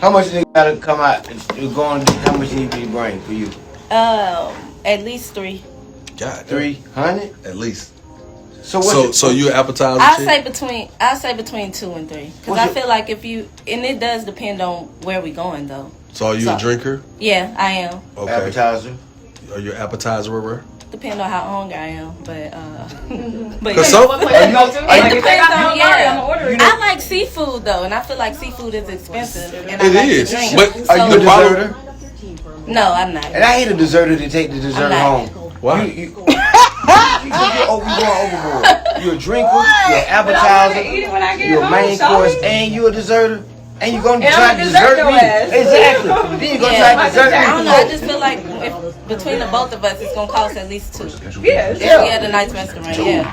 How much they gotta come out? You're going. How much you need to bring for you? At least 3. God, 300 at least. So you appetizer? I'll say between 2 and 3, because I feel like if you, and it does depend on where we going though. So are you a drinker? Yeah, I am. Okay. Appetizer. Are you an appetizer? Depend on how hungry I am, but I like seafood though, and I feel like seafood is expensive, and I like to drink. But are you a deserter? No, I'm not. And I hate a deserter to take the dessert home. Why? You going overboard. You're a drinker, you're an appetizer, you're a main course, and you're a deserter. And you're gonna try to desert me. Exactly. Then you're gonna try to desert me. I don't know. I just feel like if between the both of us, it's gonna cost at least 2. Yeah. If we had a nice restaurant, yeah.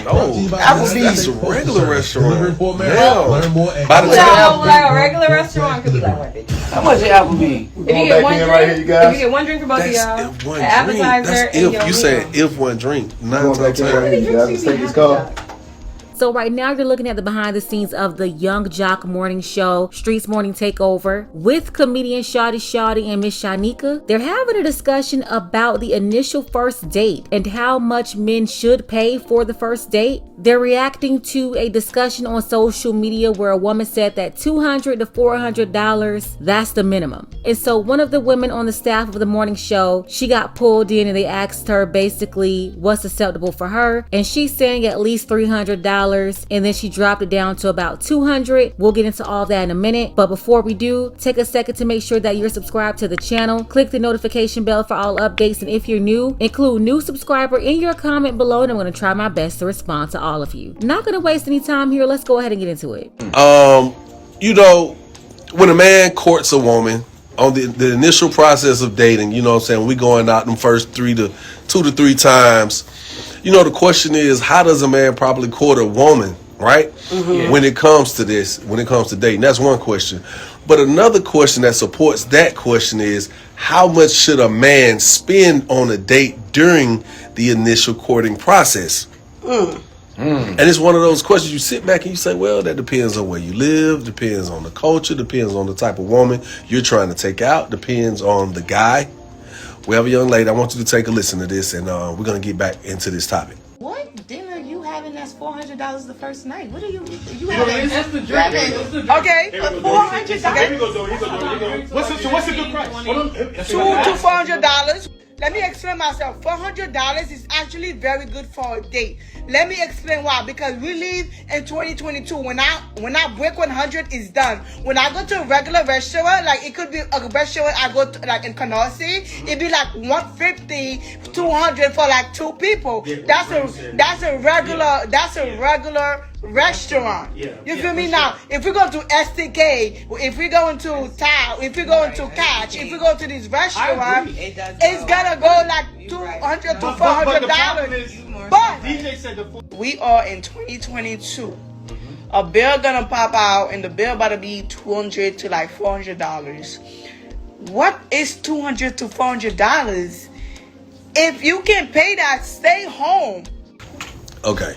No, Applebee's a regular restaurant. By the time, like a regular restaurant could be like what? How much is Applebee's? If you get one drink, right here, you guys. If you get one drink for both of y'all, appetizer, that's if you said if one drink. Not let's take this call. So right now you're looking at the behind the scenes of the Young Jock Morning Show, Streets Morning Takeover, with comedian Shawty and Miss Shanika. They're having a discussion about the initial first date and how much men should pay for the first date. They're reacting to a discussion on social media where a woman said that $200 to $400, that's the minimum. And so one of the women on the staff of the morning show, she got pulled in and they asked her basically what's acceptable for her. And she's saying at least $300. And then she dropped it down to about $200. We'll get into all that in a minute. But before we do, take a second to make sure that you're subscribed to the channel. Click the notification bell for all updates. And if you're new, include new subscriber in your comment below. And I'm going to try my best to respond to all of you. Not going to waste any time here. Let's go ahead and get into it. You know, when a man courts a woman on the initial process of dating, you know what I'm saying, we going out them first 2 to 3 times. You know, the question is, how does a man properly court a woman, right? Mm-hmm. When it comes to this, when it comes to dating. That's one question. But another question that supports that question is, how much should a man spend on a date during the initial courting process? And it's one of those questions you sit back and you say, well, that depends on where you live, depends on the culture, depends on the type of woman you're trying to take out, depends on the guy. We have a young lady. I want you to take a listen to this, and we're going to get back into this topic. What dinner you having that's $400 the first night? What are you having? Okay, $400. What's a good price? $200 to $400. Let me explain myself. $400 is actually very good for a date. Let me explain why. Because we live in 2022. When I break 100, it's done. When I go to a regular restaurant, like it could be a restaurant I go to, like in Canarsie, it'd be like $150, $200 for like 2 people. That's a regular restaurant. You feel me? Now, if we go to STK, if we go into Tao, if we go into Catch, if we go to this restaurant, it's gonna go like $200 to $400. But we are in 2022. A bill gonna pop out, and the bill about to be $200 to like $400. What is $200 to $400? If you can pay that, stay home. Okay.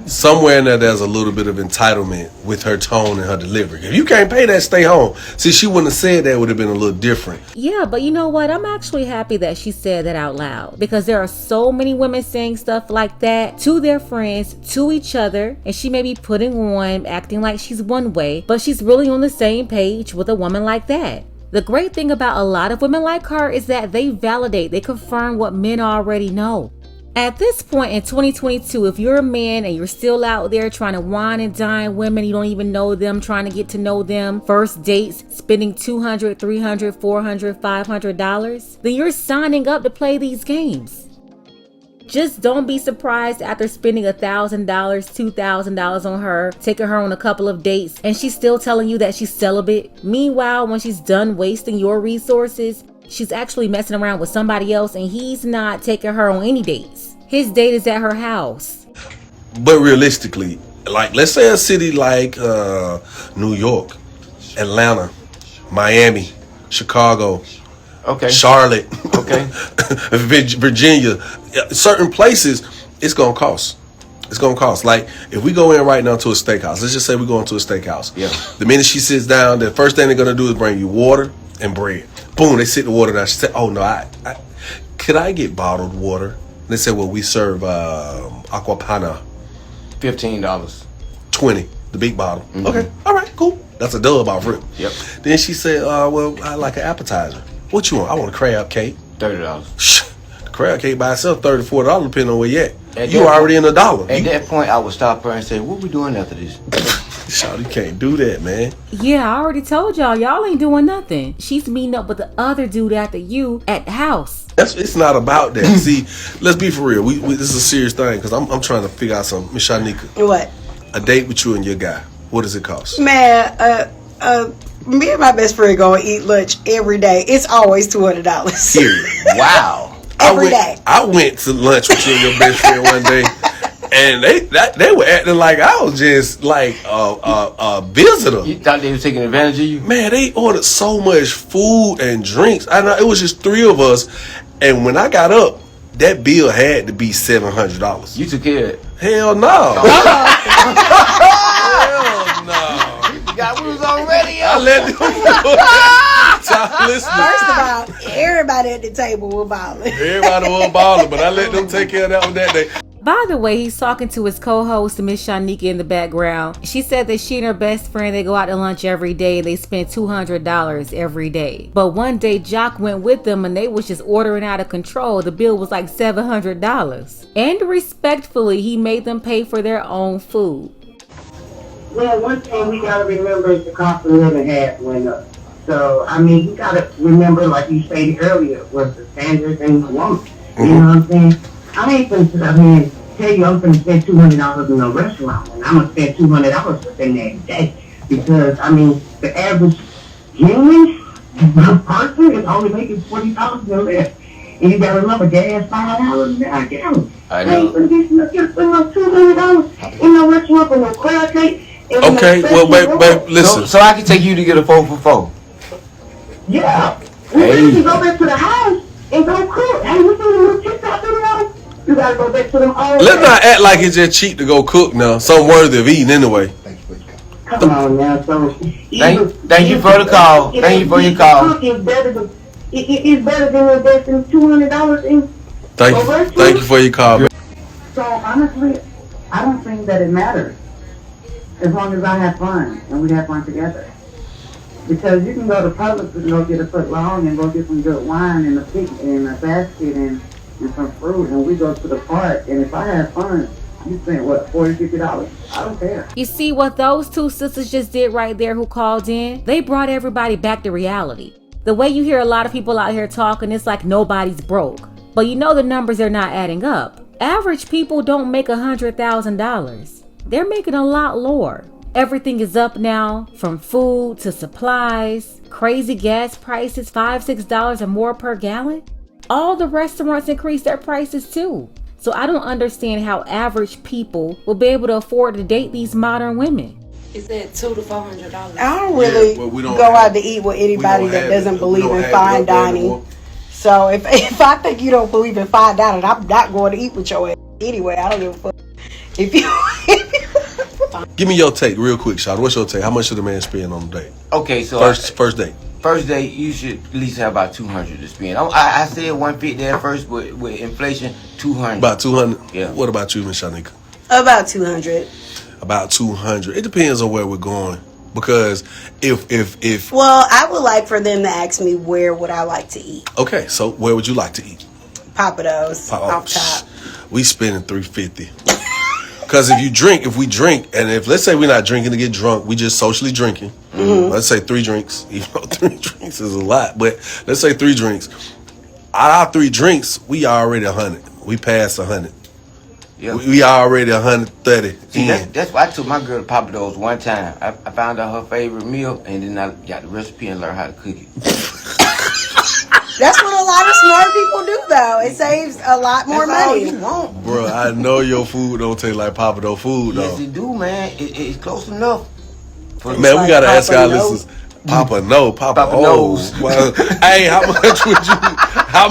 Somewhere in there, there's a little bit of entitlement with her tone and her delivery. If you can't pay that, stay home. See, she wouldn't have said that, would have been a little different. Yeah, but you know what? I'm actually happy that she said that out loud, because there are so many women saying stuff like that to their friends, to each other, and she may be putting on, acting like she's one way, but she's really on the same page with a woman like that. The great thing about a lot of women like her is that they validate, they confirm what men already know. At this point in 2022, if you're a man and you're still out there trying to wine and dine women, you don't even know them, trying to get to know them, first dates, spending $200, $300, $400, $500, then you're signing up to play these games. Just don't be surprised after spending $1,000, $2,000 on her, taking her on a couple of dates, and she's still telling you that she's celibate. Meanwhile, when she's done wasting your resources, she's actually messing around with somebody else, and he's not taking her on any dates. His date is at her house. But realistically, like, let's say a city like New York, Atlanta, Miami, Chicago, Charlotte, Virginia, certain places, it's gonna cost. It's gonna cost. Like if we go in right now to a steakhouse, let's just say we go into a steakhouse. Yeah. The minute she sits down, the first thing they're gonna do is bring you water and bread. Boom, they sit the water down. She said, "Oh no, could I get bottled water?" And they said, "Well, we serve aquapana, $15. 20, the big bottle." Okay, all right, cool. That's a dub off rip. Yep. Then she said, "Well, I like an appetizer. What you want?" "I want a crab cake." $30. The crab cake by itself $30 to $40, depending on where you at. At You that already in a dollar. At that point, I would stop her and say, "What we doing after this?" Shawty can't do that, man. Yeah, I already told y'all ain't doing nothing. She's meeting up with the other dude after you at the house. It's not about that. See, let's be for real. We this is a serious thing because I'm trying to figure out something. Miss Shanika, What? a date with you and your guy. What does it cost? Man, me and my best friend go and eat lunch every day. It's always $200. Period. Wow. Every day. I went to lunch with you and your best friend one day, and they were acting like I was just like a visitor. You thought they were taking advantage of you? Man, they ordered so much food and drinks. I know it was just 3 of us, and when I got up, that bill had to be $700. You took care of it. Hell no. Hell no. God, we was on radio. I let them listen. First of all, everybody at the table was balling. Everybody was balling, but I let them take care of that one that day. By the way, he's talking to his co-host, Miss Shanika, in the background. She said that she and her best friend, they go out to lunch every day. They spend $200 every day. But one day, Jock went with them and they was just ordering out of control. The bill was like $700. And respectfully, he made them pay for their own food. Well, one thing we got to remember is the cost of living has went up. So, I mean, you got to remember, like you stated earlier, was the standard and the woman. You know what I'm saying? I ain't going to tell you I'm going to spend $200 in a restaurant, and I'm going to spend $200 within that day. Because, I mean, the average human person is only making $40 or less. And you got to remember, gas $5 a gallon. I I know. ain't going to get $200 in no restaurant for no crab cake. Okay, well, babe, listen. So I can take you to get a 4 for 4. Yeah. We can go back to the house and go cook. Hey, we do a little TikTok video. You gotta go back to them old Let's not act like it's just cheap to go cook now. Something worthy of eating anyway. Come on now. So Thank you for the call. Thank you for your call. It's better than investing $200 in. Thank you for your call, man. So honestly, I don't think that it matters as long as I have fun and we have fun together. Because you can go to Publix and go get a foot long and go get some good wine and a basket and some fruit, and we go to the park, and if I have fun, you spend what, $40, $50? I don't care. You see what those two sisters just did right there who called in? They brought everybody back to reality. The way you hear a lot of people out here talking, it's like nobody's broke. But you know the numbers are not adding up. Average people don't make $100,000. They're making a lot lower. Everything is up now, from food to supplies, crazy gas prices, $5, $6 or more per gallon. All the restaurants increase their prices too. So I don't understand how average people will be able to afford to date these modern women. He said $200 to $400. I don't really go out to eat with anybody that doesn't believe in fine dining. So if I think you don't believe in fine dining, I'm not going to eat with your ass anyway. I don't give a fuck. If you Give me your take real quick, Shawty. What's your take? How much should a man spend on a date? Okay, so First date. First date, you should at least have about $200 to spend. I said $150 at first, but with inflation, $200. About $200. Yeah. What about you, Miss Shanika? about $200. About $200. It depends on where we're going. Because if Well, I would like for them to ask me where would I like to eat. okay, so where would you like to eat? Papados off top. We spending $350. Because if we drink, and if let's say we're not drinking to get drunk, we just socially drinking. Mm-hmm. Let's say 3 drinks. Even though 3 drinks is a lot, but let's say 3 drinks. Out of our 3 drinks, we already 100. We passed 100. Yeah. We already 130. See, that's why I took my girl to Papados one time. I found out her favorite meal, and then I got the recipe and learned how to cook it. That's what a lot of smart people do, though. It saves a lot more That's all money. you want. Bro, I know your food don't taste like Papado food, though. Yes, it do, man. It's close enough. Man, we gotta ask our listeners. Papa knows. Well, hey, how much would you? How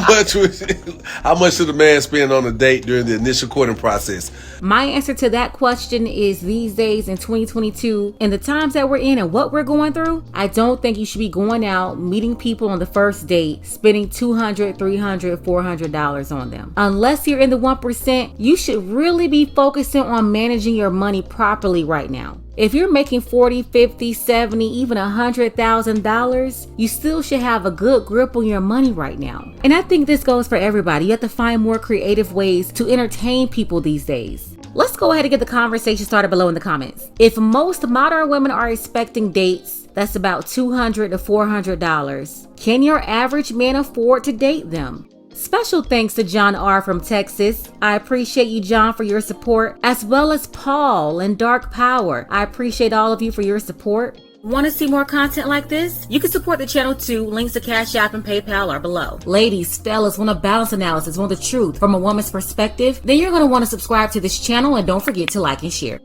much should a man spend on a date during the initial courting process? My answer to that question is these days in 2022, in the times that we're in and what we're going through, I don't think you should be going out, meeting people on the first date, spending $200, $300, $400 on them. Unless you're in the 1%, you should really be focusing on managing your money properly right now. If you're making $40, $50, $70, even $100,000, you still should have a good grip on your money right now. And I think this goes for everybody. You have to find more creative ways to entertain people these days. Let's go ahead and get the conversation started below in the comments. If most modern women are expecting dates, that's about $200 to $400. Can your average man afford to date them? Special thanks to John R. from Texas. I appreciate you, John, for your support, as well as Paul and Dark Power. I appreciate all of you for your support. Want to see more content like this? You can support the channel too. Links to Cash App and PayPal are below. Ladies, fellas, want a balance analysis, want the truth from a woman's perspective? Then you're going to want to subscribe to this channel and don't forget to like and share.